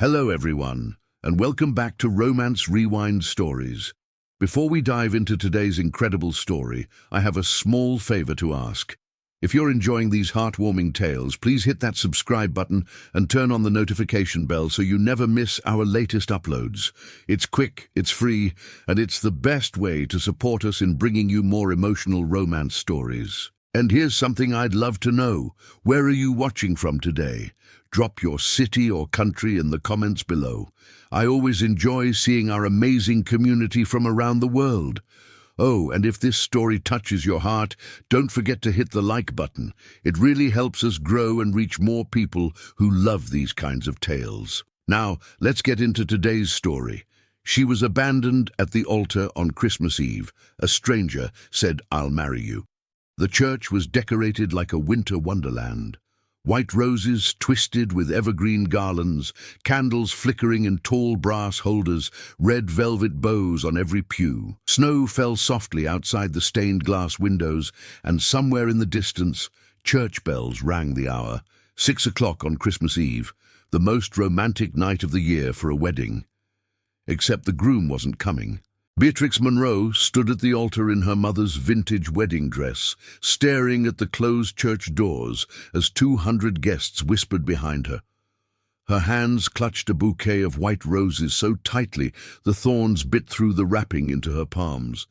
Hello everyone, and welcome back to Romance Rewind Stories. Before we dive into today's incredible story, I have a small favor to ask. If you're enjoying these heartwarming tales, please hit that subscribe button and turn on the notification bell so you never miss our latest uploads. It's quick, it's free, and it's the best way to support us in bringing you more emotional romance stories. And here's something I'd love to know. Where are you watching from today? Drop your city or country in the comments below. I always enjoy seeing our amazing community from around the world. Oh, and if this story touches your heart, don't forget to hit the like button. It really helps us grow and reach more people who love these kinds of tales. Now, let's get into today's story. She was abandoned at the altar on Christmas Eve. A stranger said, "I'll marry you." The church was decorated like a winter wonderland. White roses twisted with evergreen garlands, candles flickering in tall brass holders, red velvet bows on every pew. Snow fell softly outside the stained glass windows, and somewhere in the distance, church bells rang the hour. 6 o'clock on Christmas Eve, the most romantic night of the year for a wedding. Except the groom wasn't coming. Beatrix Monroe stood at the altar in her mother's vintage wedding dress, staring at the closed church doors as 200 guests whispered behind her. Her hands clutched a bouquet of white roses so tightly the thorns bit through the wrapping into her palms.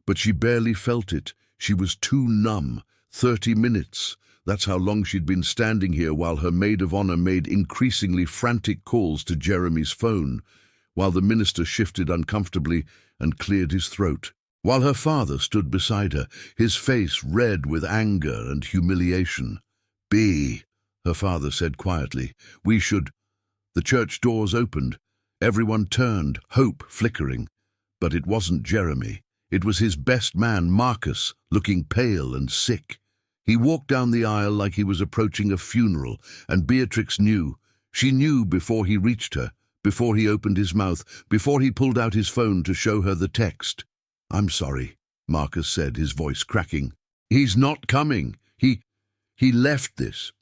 But she barely felt it. She was too numb. 30 minutes. That's how long she'd been standing here while her maid of honor made increasingly frantic calls to Jeremy's phone, while the minister shifted uncomfortably and cleared his throat, while her father stood beside her, his face red with anger and humiliation. "Bea," her father said quietly, "we should—" The church doors opened. Everyone turned, hope flickering. But it wasn't Jeremy. It was his best man, Marcus, looking pale and sick. He walked down the aisle like he was approaching a funeral, and Beatrix knew. She knew before he reached her. Before he opened his mouth, before he pulled out his phone to show her the text. "I'm sorry," Marcus said, his voice cracking. "He's not coming. He left this."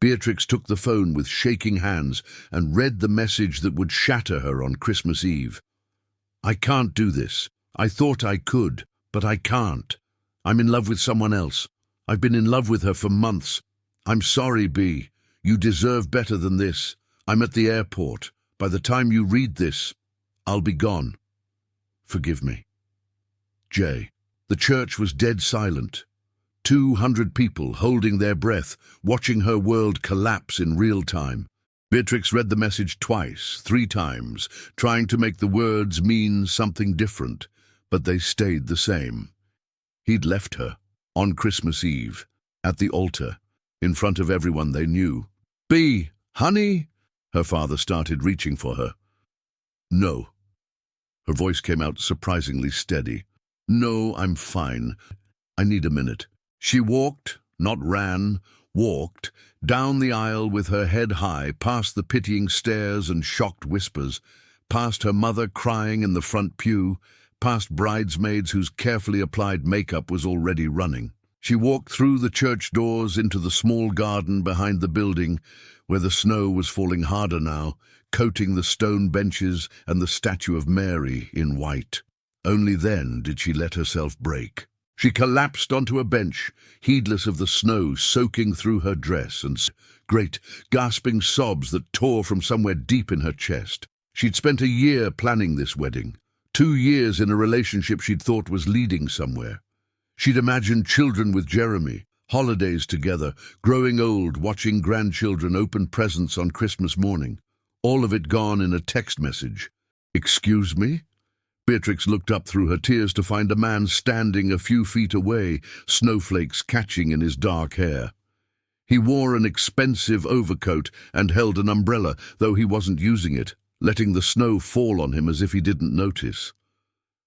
Beatrix took the phone with shaking hands and read the message that would shatter her on Christmas Eve. "I can't do this. I thought I could, but I can't. I'm in love with someone else. I've been in love with her for months. I'm sorry, Bea. You deserve better than this. I'm at the airport. By the time you read this, I'll be gone. Forgive me. J." The church was dead silent. 200 people holding their breath, watching her world collapse in real time. Beatrix read the message twice, 3 times, trying to make the words mean something different, but they stayed the same. He'd left her, on Christmas Eve, at the altar, in front of everyone they knew. "Bea, honey?" Her father started reaching for her. "No." Her voice came out surprisingly steady. "No, I'm fine. I need a minute." She walked, not ran, walked, down the aisle with her head high, past the pitying stares and shocked whispers, past her mother crying in the front pew, past bridesmaids whose carefully applied makeup was already running. She walked through the church doors into the small garden behind the building, where the snow was falling harder now, coating the stone benches and the statue of Mary in white. Only then did she let herself break. She collapsed onto a bench, heedless of the snow soaking through her dress and great, gasping sobs that tore from somewhere deep in her chest. She'd spent a year planning this wedding, 2 years in a relationship she'd thought was leading somewhere. She'd imagined children with Jeremy, holidays together, growing old, watching grandchildren open presents on Christmas morning. All of it gone in a text message. "Excuse me?" Beatrix looked up through her tears to find a man standing a few feet away, snowflakes catching in his dark hair. He wore an expensive overcoat and held an umbrella, though he wasn't using it, letting the snow fall on him as if he didn't notice.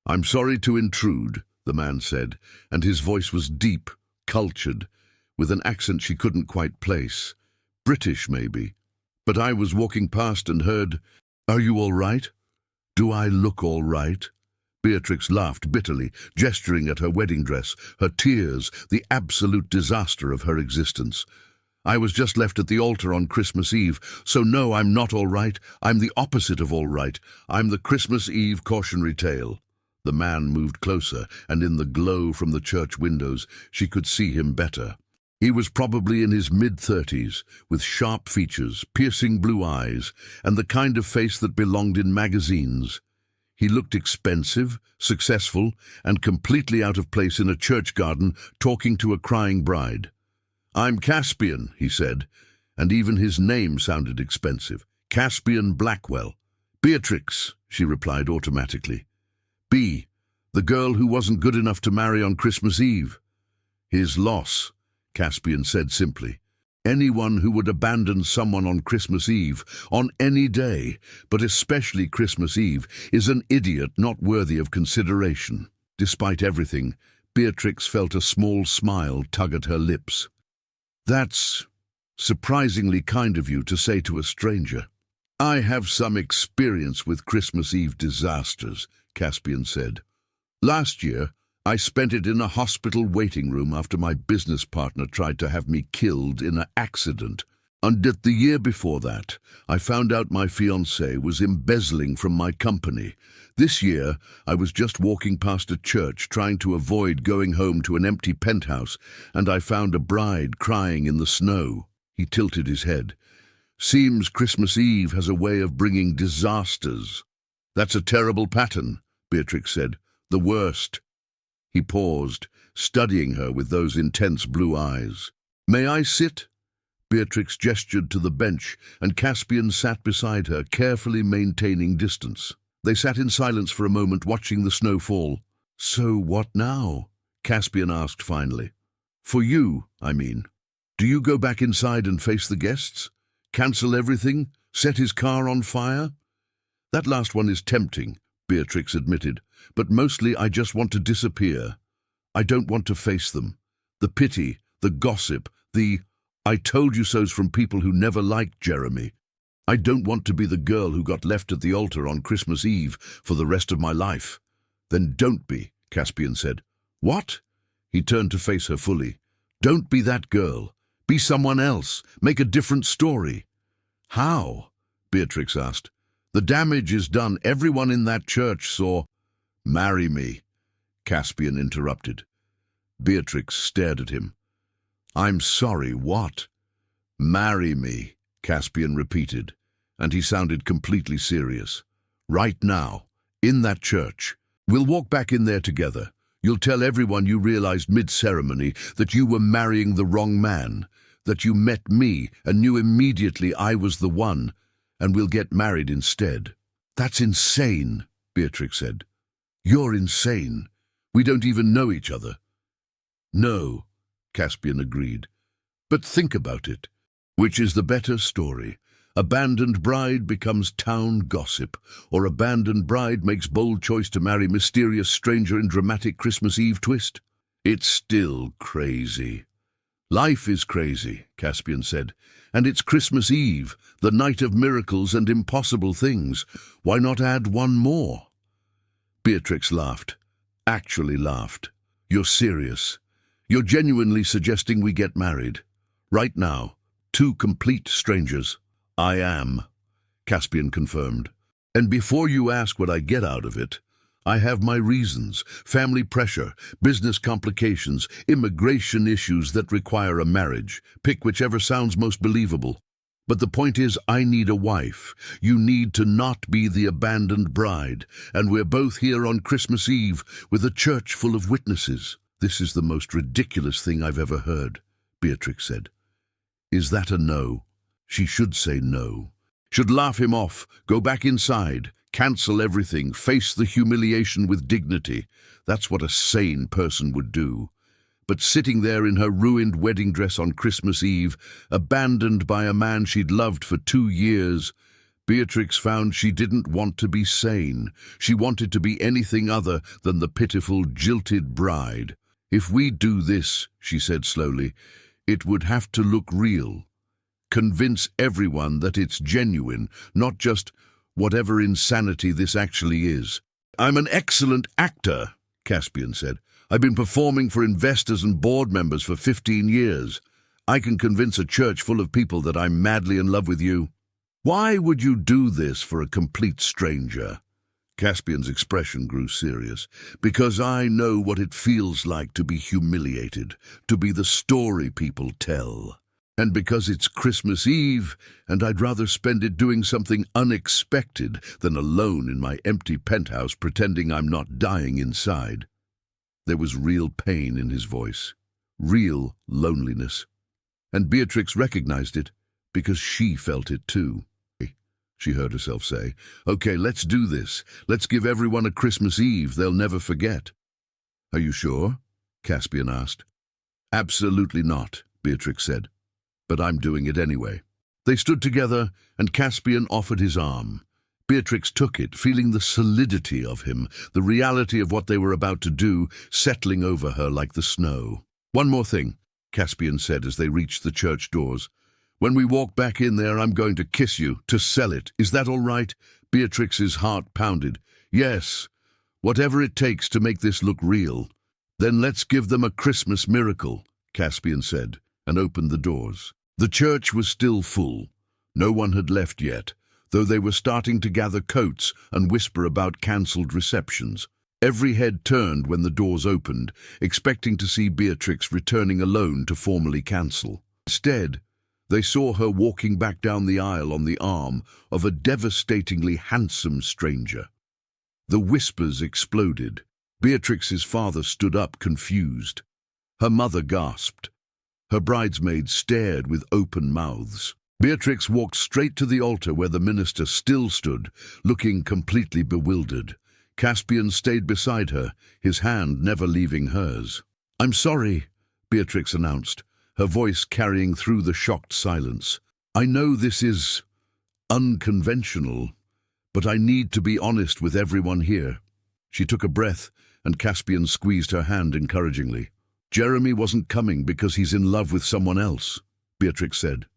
"I'm sorry to intrude," the man said, and his voice was deep, cultured, with an accent she couldn't quite place. British, maybe. "But I was walking past and heard—" "Are you all right? Do I look all right?" Beatrix laughed bitterly, gesturing at her wedding dress, her tears, the absolute disaster of her existence. I was just left at the altar on Christmas Eve, so no, I'm not all right. I'm the opposite of all right. I'm the Christmas Eve cautionary tale. The man moved closer, and in the glow from the church windows, she could see him better. He was probably in his mid-30s, with sharp features, piercing blue eyes, and the kind of face that belonged in magazines. He looked expensive, successful, and completely out of place in a church garden talking to a crying bride. "I'm Caspian," he said, and even his name sounded expensive. "Caspian Blackwell." "Beatrix," she replied automatically. "B, the girl who wasn't good enough to marry on Christmas Eve." "His loss," Caspian said simply. "Anyone who would abandon someone on Christmas Eve, on any day, but especially Christmas Eve, is an idiot not worthy of consideration." Despite everything, Beatrix felt a small smile tug at her lips. "That's surprisingly kind of you to say to a stranger." "I have some experience with Christmas Eve disasters," Caspian said. "Last year, I spent it in a hospital waiting room after my business partner tried to have me killed in an accident. And the year before that, I found out my fiancée was embezzling from my company. This year, I was just walking past a church trying to avoid going home to an empty penthouse, and I found a bride crying in the snow." He tilted his head. "Seems Christmas Eve has a way of bringing disasters." "That's a terrible pattern," Beatrix said. "The worst." He paused, studying her with those intense blue eyes. "May I sit?" Beatrix gestured to the bench, and Caspian sat beside her, carefully maintaining distance. They sat in silence for a moment, watching the snow fall. "So what now?" Caspian asked finally. "For you, I mean. Do you go back inside and face the guests? Cancel everything? Set his car on fire?" "That last one is tempting," Beatrix admitted, "but mostly I just want to disappear. I don't want to face them. The pity, the gossip, the I told you so's from people who never liked Jeremy. I don't want to be the girl who got left at the altar on Christmas Eve for the rest of my life." "Then don't be," Caspian said. "What?" He turned to face her fully. "Don't be that girl. Be someone else. Make a different story." "How?" Beatrix asked. "The damage is done. Everyone in that church saw—" "Marry me," Caspian interrupted. Beatrix stared at him. "I'm sorry, what?" "Marry me," Caspian repeated, and he sounded completely serious. "Right now, in that church. We'll walk back in there together. You'll tell everyone you realized mid-ceremony that you were marrying the wrong man, that you met me and knew immediately I was the one, and we'll get married instead." "That's insane," Beatrix said. "You're insane. We don't even know each other." "No," Caspian agreed. "But think about it. Which is the better story? Abandoned bride becomes town gossip, or abandoned bride makes bold choice to marry mysterious stranger in dramatic Christmas Eve twist? It's still crazy." "Life is crazy," Caspian said, "and it's Christmas Eve, the night of miracles and impossible things. Why not add one more?" Beatrix laughed. Actually laughed. "You're serious? You're genuinely suggesting we get married? Right now? Two complete strangers?" "I am," Caspian confirmed. "And before you ask what I get out of it, I have my reasons: family pressure, business complications, immigration issues that require a marriage. Pick whichever sounds most believable. But the point is, I need a wife. You need to not be the abandoned bride. And we're both here on Christmas Eve with a church full of witnesses." "This is the most ridiculous thing I've ever heard," Beatrix said. "Is that a no?" She should say no. Should laugh him off, go back inside, cancel everything, face the humiliation with dignity. That's what a sane person would do. But sitting there in her ruined wedding dress on Christmas Eve, abandoned by a man she'd loved for 2 years, Beatrix found she didn't want to be sane. She wanted to be anything other than the pitiful, jilted bride. "If we do this," she said slowly, "it would have to look real. Convince everyone that it's genuine, not just whatever insanity this actually is." "I'm an excellent actor," Caspian said. "I've been performing for investors and board members for 15 years. I can convince a church full of people that I'm madly in love with you. Why would you do this for a complete stranger?" Caspian's expression grew serious. "Because I know what it feels like to be humiliated, to be the story people tell. And because it's Christmas Eve, and I'd rather spend it doing something unexpected than alone in my empty penthouse pretending I'm not dying inside." There was real pain in his voice, real loneliness. And Beatrix recognized it, because she felt it too. She heard herself say, "Okay, let's do this. Let's give everyone a Christmas Eve they'll never forget." "Are you sure?" Caspian asked. "Absolutely not," Beatrix said. "But I'm doing it anyway." They stood together, and Caspian offered his arm. Beatrix took it, feeling the solidity of him, the reality of what they were about to do, settling over her like the snow. "One more thing," Caspian said as they reached the church doors. "When we walk back in there, I'm going to kiss you, to sell it. Is that all right?" Beatrix's heart pounded. "Yes, whatever it takes to make this look real." "Then let's give them a Christmas miracle," Caspian said, and opened the doors. The church was still full. No one had left yet, though they were starting to gather coats and whisper about cancelled receptions. Every head turned when the doors opened, expecting to see Beatrix returning alone to formally cancel. Instead, they saw her walking back down the aisle on the arm of a devastatingly handsome stranger. The whispers exploded. Beatrix's father stood up, confused. Her mother gasped. Her bridesmaids stared with open mouths. Beatrix walked straight to the altar where the minister still stood, looking completely bewildered. Caspian stayed beside her, his hand never leaving hers. "I'm sorry," Beatrix announced, her voice carrying through the shocked silence. "I know this is unconventional, but I need to be honest with everyone here." She took a breath, and Caspian squeezed her hand encouragingly. "Jeremy wasn't coming because he's in love with someone else," Beatrix said.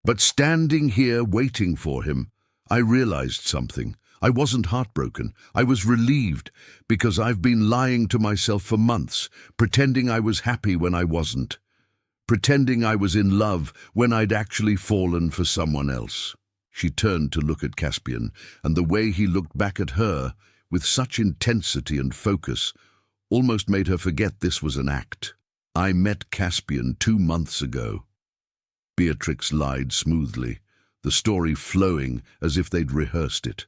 "But standing here waiting for him, I realized something. I wasn't heartbroken. I was relieved, because I've been lying to myself for months, pretending I was happy when I wasn't. Pretending I was in love when I'd actually fallen for someone else." She turned to look at Caspian, and the way he looked back at her, with such intensity and focus, almost made her forget this was an act. "I met Caspian 2 months ago." Beatrix lied smoothly, the story flowing as if they'd rehearsed it.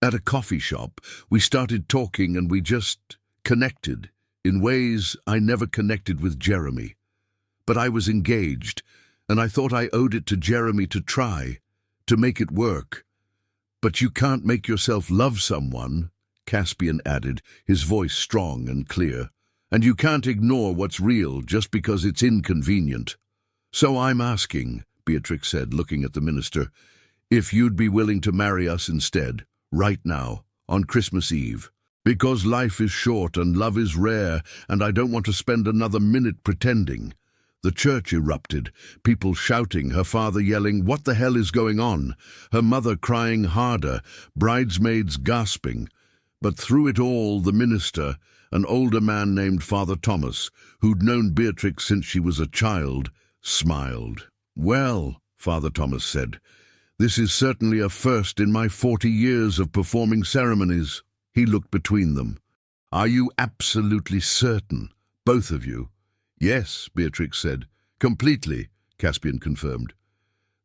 "At a coffee shop, we started talking and we just connected, in ways I never connected with Jeremy. But I was engaged, and I thought I owed it to Jeremy to try, to make it work. But you can't make yourself love someone," Caspian added, his voice strong and clear. "And you can't ignore what's real just because it's inconvenient. So I'm asking," Beatrix said, looking at the minister, "if you'd be willing to marry us instead, right now, on Christmas Eve. Because life is short and love is rare, and I don't want to spend another minute pretending." The church erupted, people shouting, her father yelling, "What the hell is going on?" Her mother crying harder, bridesmaids gasping. But through it all, the minister, an older man named Father Thomas, who'd known Beatrix since she was a child, smiled. "Well," Father Thomas said, "this is certainly a first in my 40 years of performing ceremonies." He looked between them. "Are you absolutely certain, both of you?" "Yes," Beatrix said. "Completely," Caspian confirmed.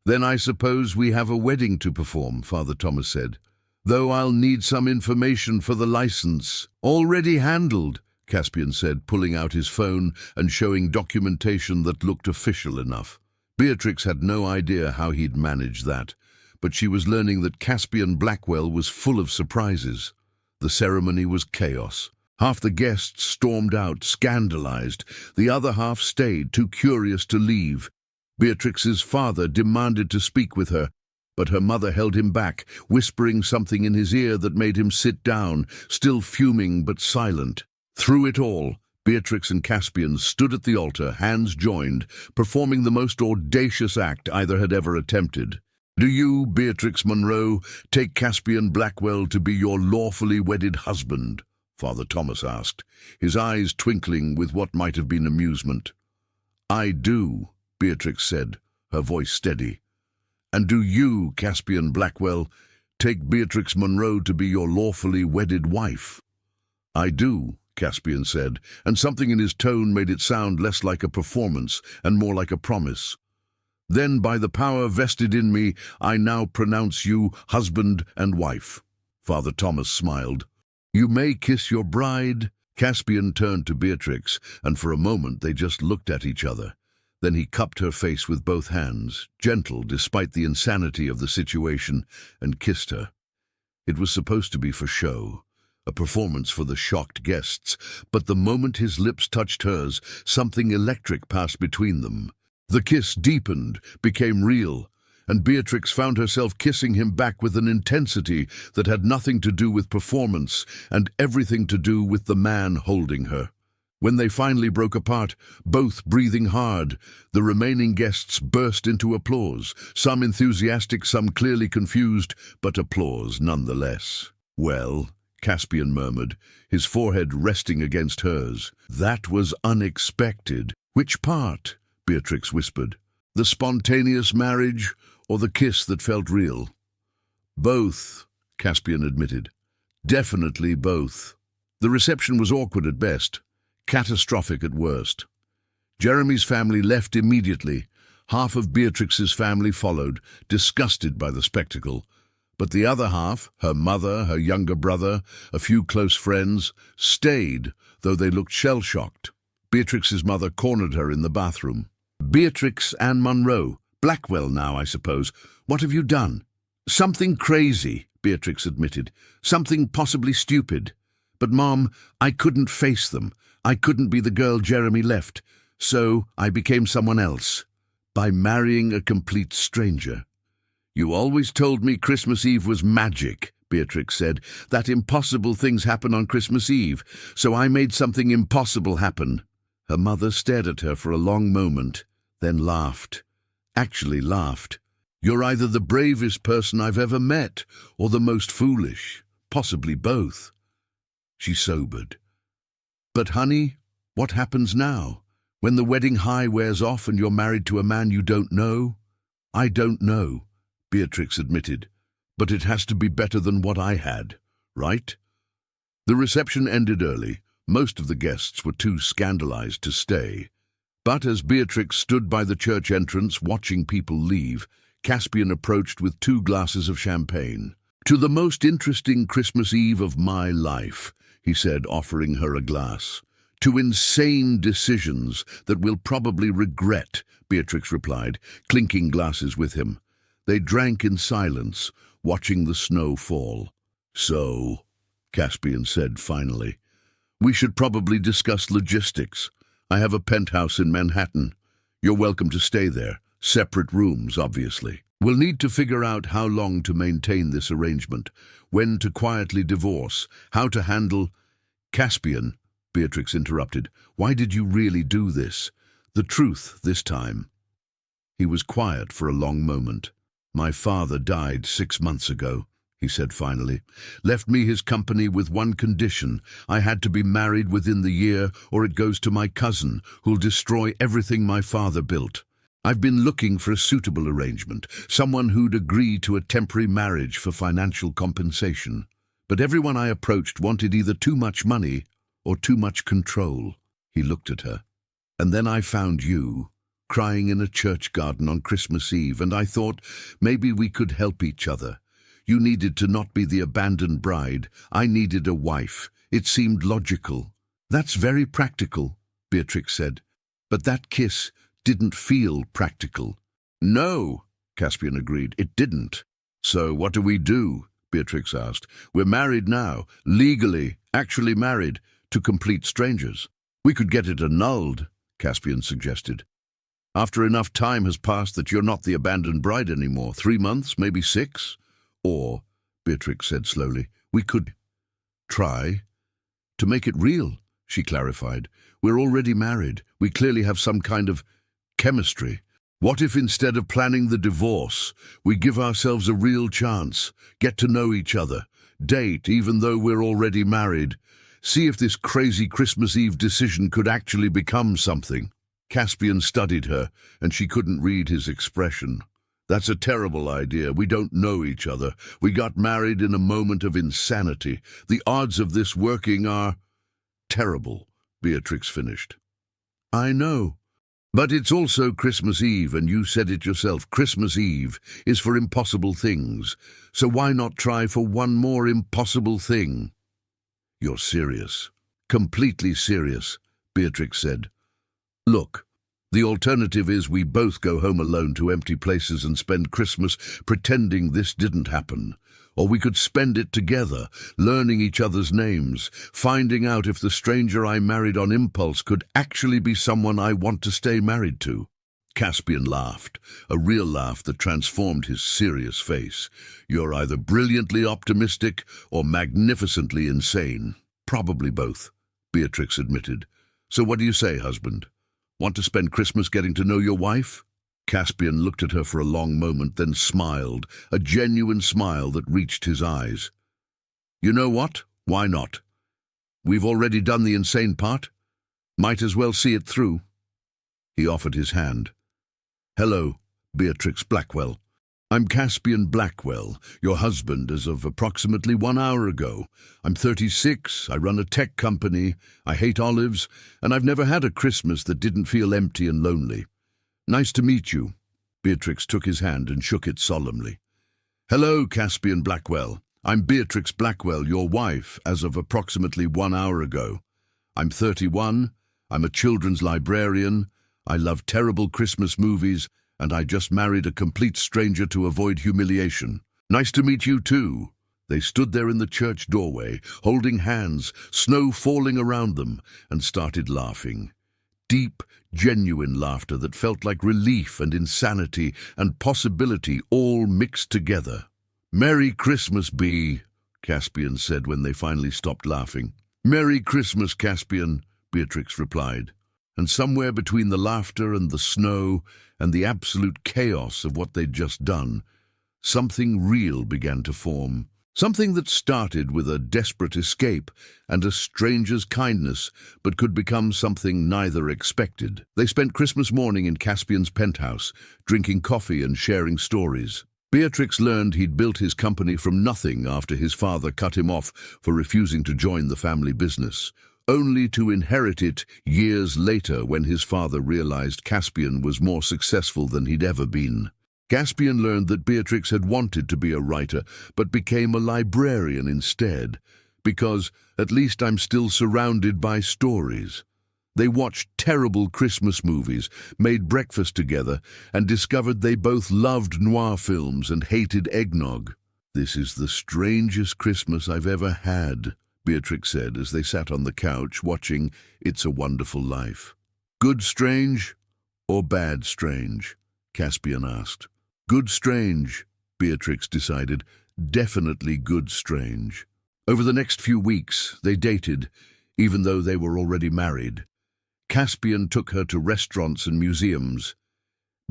"Then I suppose we have a wedding to perform," Father Thomas said. "Though I'll need some information for the license." "Already handled," Caspian said, pulling out his phone and showing documentation that looked official enough. Beatrix had no idea how he'd manage that, but she was learning that Caspian Blackwell was full of surprises. The ceremony was chaos. Half the guests stormed out, scandalized. The other half stayed, too curious to leave. Beatrix's father demanded to speak with her, but her mother held him back, whispering something in his ear that made him sit down, still fuming but silent. Through it all, Beatrix and Caspian stood at the altar, hands joined, performing the most audacious act either had ever attempted. "Do you, Beatrix Monroe, take Caspian Blackwell to be your lawfully wedded husband?" Father Thomas asked, his eyes twinkling with what might have been amusement. "I do," Beatrix said, her voice steady. "And do you, Caspian Blackwell, take Beatrix Monroe to be your lawfully wedded wife?" "I do," Caspian said, and something in his tone made it sound less like a performance and more like a promise. "Then, by the power vested in me, I now pronounce you husband and wife." Father Thomas smiled. "You may kiss your bride." Caspian turned to Beatrix, and for a moment they just looked at each other. Then he cupped her face with both hands, gentle despite the insanity of the situation, and kissed her. It was supposed to be for show, a performance for the shocked guests, but the moment his lips touched hers, something electric passed between them. The kiss deepened, became real, and Beatrix found herself kissing him back with an intensity that had nothing to do with performance and everything to do with the man holding her. When they finally broke apart, both breathing hard, the remaining guests burst into applause, some enthusiastic, some clearly confused, but applause nonetheless. "Well," Caspian murmured, his forehead resting against hers, "that was unexpected." "Which part?" Beatrix whispered. "The spontaneous marriage or the kiss that felt real?" "Both," Caspian admitted. "Definitely both." The reception was awkward at best, catastrophic at worst. Jeremy's family left immediately. Half of Beatrix's family followed, disgusted by the spectacle. But the other half, her mother, her younger brother, a few close friends, stayed, though they looked shell-shocked. Beatrix's mother cornered her in the bathroom. "Beatrix Anne Monroe, Blackwell now, I suppose. What have you done?" "Something crazy," Beatrix admitted. "Something possibly stupid. But, Mom, I couldn't face them. I couldn't be the girl Jeremy left. So I became someone else. By marrying a complete stranger." "You always told me Christmas Eve was magic," Beatrix said. "That impossible things happen on Christmas Eve. So I made something impossible happen." Her mother stared at her for a long moment, then laughed. Actually laughed. "You're either the bravest person I've ever met, or the most foolish. Possibly both." She sobered. "But, honey, what happens now? When the wedding high wears off and you're married to a man you don't know?" "I don't know," Beatrix admitted. "But it has to be better than what I had, right?" The reception ended early. Most of the guests were too scandalized to stay. But as Beatrix stood by the church entrance watching people leave, Caspian approached with 2 glasses of champagne. "To the most interesting Christmas Eve of my life," he said, offering her a glass. "To insane decisions that we'll probably regret," Beatrix replied, clinking glasses with him. They drank in silence, watching the snow fall. "So," Caspian said finally, "we should probably discuss logistics. I have a penthouse in Manhattan. You're welcome to stay there. Separate rooms, obviously. We'll need to figure out how long to maintain this arrangement, when to quietly divorce, how to handle—" "Caspian," Beatrix interrupted, "why did you really do this? The truth this time." He was quiet for a long moment. "My father died 6 months ago," he said finally. "Left me his company with one condition. I had to be married within the year, or it goes to my cousin, who'll destroy everything my father built. I've been looking for a suitable arrangement, someone who'd agree to a temporary marriage for financial compensation. But everyone I approached wanted either too much money or too much control." He looked at her. "And then I found you, crying in a church garden on Christmas Eve, and I thought maybe we could help each other. You needed to not be the abandoned bride. I needed a wife. It seemed logical." "That's very practical," Beatrix said. "But that kiss didn't feel practical." "No," Caspian agreed, "it didn't." "So what do we do?" Beatrix asked. "We're married now, legally, actually married, to complete strangers." "We could get it annulled," Caspian suggested. "After enough time has passed that you're not the abandoned bride anymore. 3 months, maybe 6. Or," Beatrix said slowly, "we could try to make it real," she clarified. "We're already married. We clearly have some kind of chemistry. What if instead of planning the divorce, we give ourselves a real chance, get to know each other, date even though we're already married, see if this crazy Christmas Eve decision could actually become something?" Caspian studied her, and she couldn't read his expression. "That's a terrible idea. We don't know each other. We got married in a moment of insanity. The odds of this working are—" "Terrible," Beatrix finished. "I know. But it's also Christmas Eve, and you said it yourself. Christmas Eve is for impossible things. So why not try for one more impossible thing?" "You're serious." "Completely serious," Beatrix said. "Look, the alternative is we both go home alone to empty places and spend Christmas pretending this didn't happen. Or we could spend it together, learning each other's names, finding out if the stranger I married on impulse could actually be someone I want to stay married to." Caspian laughed, a real laugh that transformed his serious face. "You're either brilliantly optimistic or magnificently insane." "Probably both," Beatrix admitted. "So what do you say, husband? Want to spend Christmas getting to know your wife?" Caspian looked at her for a long moment, then smiled, a genuine smile that reached his eyes. "You know what? Why not? We've already done the insane part. Might as well see it through." He offered his hand. "Hello, Beatrix Blackwell. I'm Caspian Blackwell, your husband as of approximately 1 hour ago. I'm 36, I run a tech company, I hate olives, and I've never had a Christmas that didn't feel empty and lonely. Nice to meet you." Beatrix took his hand and shook it solemnly. "Hello, Caspian Blackwell. I'm Beatrix Blackwell, your wife, as of approximately 1 hour ago. I'm 31, I'm a children's librarian, I love terrible Christmas movies, and I just married a complete stranger to avoid humiliation. Nice to meet you too." They stood there in the church doorway, holding hands, snow falling around them, and started laughing. Deep, genuine laughter that felt like relief and insanity and possibility all mixed together. "Merry Christmas, Bea," Caspian said when they finally stopped laughing. "Merry Christmas, Caspian," Beatrix replied. And somewhere between the laughter and the snow and the absolute chaos of what they'd just done, something real began to form. Something that started with a desperate escape and a stranger's kindness, but could become something neither expected. They spent Christmas morning in Caspian's penthouse, drinking coffee and sharing stories. Beatrix learned he'd built his company from nothing after his father cut him off for refusing to join the family business, only to inherit it years later when his father realized Caspian was more successful than he'd ever been. Caspian learned that Beatrix had wanted to be a writer, but became a librarian instead, because, "At least I'm still surrounded by stories." They watched terrible Christmas movies, made breakfast together, and discovered they both loved noir films and hated eggnog. "This is the strangest Christmas I've ever had," Beatrix said as they sat on the couch watching It's a Wonderful Life. "Good strange or bad strange?" Caspian asked. "Good strange," Beatrix decided. "Definitely good strange." Over the next few weeks, they dated, even though they were already married. Caspian took her to restaurants and museums.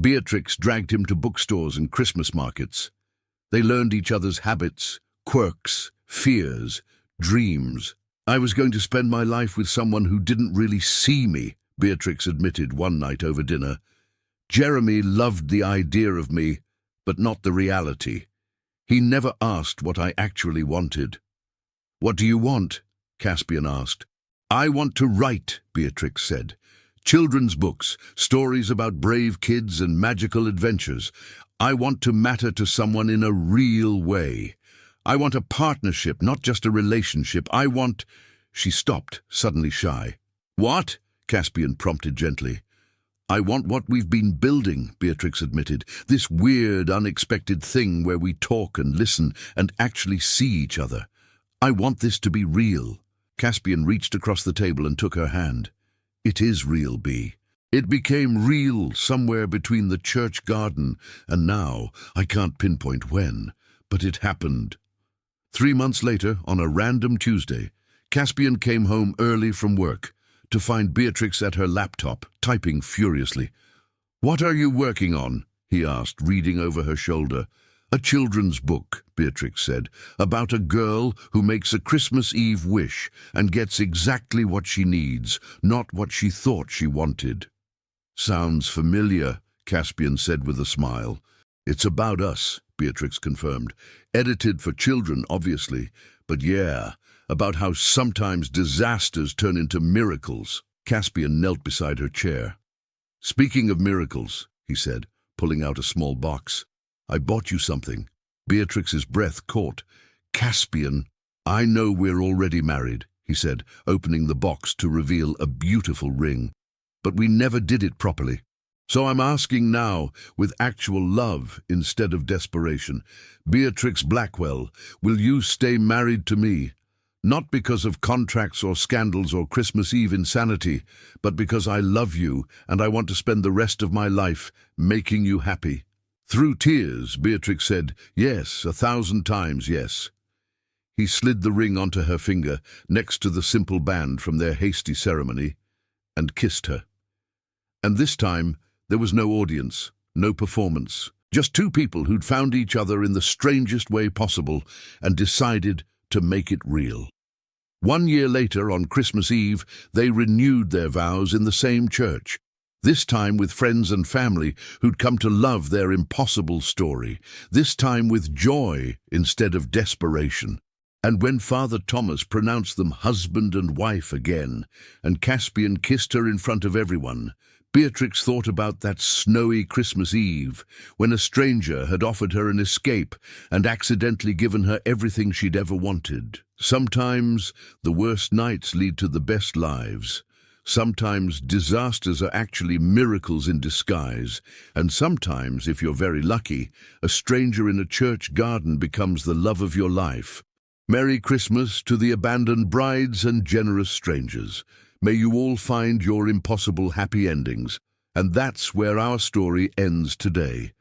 Beatrix dragged him to bookstores and Christmas markets. They learned each other's habits, quirks, fears, dreams. "I was going to spend my life with someone who didn't really see me," Beatrix admitted one night over dinner. "Jeremy loved the idea of me, but not the reality. He never asked what I actually wanted." "What do you want?" Caspian asked. "I want to write," Beatrix said. "Children's books, stories about brave kids and magical adventures. I want to matter to someone in a real way. I want a partnership, not just a relationship. I want—" She stopped, suddenly shy. "What?" Caspian prompted gently. "I want what we've been building," Beatrix admitted. "This weird, unexpected thing where we talk and listen and actually see each other. I want this to be real." Caspian reached across the table and took her hand. "It is real, Bea. It became real somewhere between the church garden and now. I can't pinpoint when, but it happened." 3 months later, on a random Tuesday, Caspian came home early from work to find Beatrix at her laptop, typing furiously. "What are you working on?" he asked, reading over her shoulder. "A children's book," Beatrix said, "about a girl who makes a Christmas Eve wish and gets exactly what she needs, not what she thought she wanted." Sounds familiar, Caspian said with a smile. It's about us, Beatrix confirmed. Edited for children, obviously, but yeah, about how sometimes disasters turn into miracles. Caspian knelt beside her chair. Speaking of miracles, he said, pulling out a small box, I bought you something. Beatrix's breath caught. Caspian, I know we're already married, he said, opening the box to reveal a beautiful ring. But we never did it properly. So I'm asking now, with actual love instead of desperation, Beatrix Blackwell, will you stay married to me? Not because of contracts or scandals or Christmas Eve insanity, but because I love you and I want to spend the rest of my life making you happy. Through tears, Beatrix said, yes, 1,000 times yes. He slid the ring onto her finger next to the simple band from their hasty ceremony and kissed her. And this time, there was no audience, no performance, just two people who'd found each other in the strangest way possible and decided to make it real. 1 year later, on Christmas Eve, they renewed their vows in the same church, this time with friends and family who'd come to love their impossible story, this time with joy instead of desperation. And when Father Thomas pronounced them husband and wife again, and Caspian kissed her in front of everyone, Beatrix thought about that snowy Christmas Eve when a stranger had offered her an escape and accidentally given her everything she'd ever wanted. Sometimes the worst nights lead to the best lives. Sometimes disasters are actually miracles in disguise. And sometimes, if you're very lucky, a stranger in a church garden becomes the love of your life. Merry Christmas to the abandoned brides and generous strangers. May you all find your impossible happy endings. And that's where our story ends today.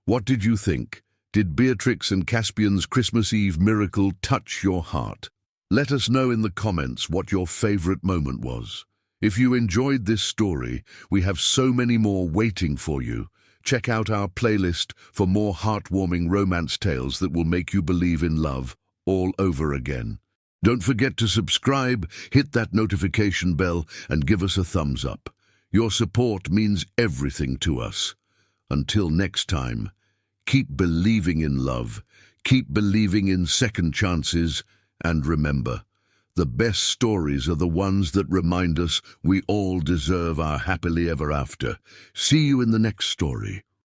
What did you think? Did Beatrix and Caspian's Christmas Eve miracle touch your heart? Let us know in the comments what your favorite moment was. If you enjoyed this story, we have so many more waiting for you. Check out our playlist for more heartwarming romance tales that will make you believe in love all over again. Don't forget to subscribe, hit that notification bell, and give us a thumbs up. Your support means everything to us. Until next time, keep believing in love, keep believing in second chances, and remember, the best stories are the ones that remind us we all deserve our happily ever after. See you in the next story.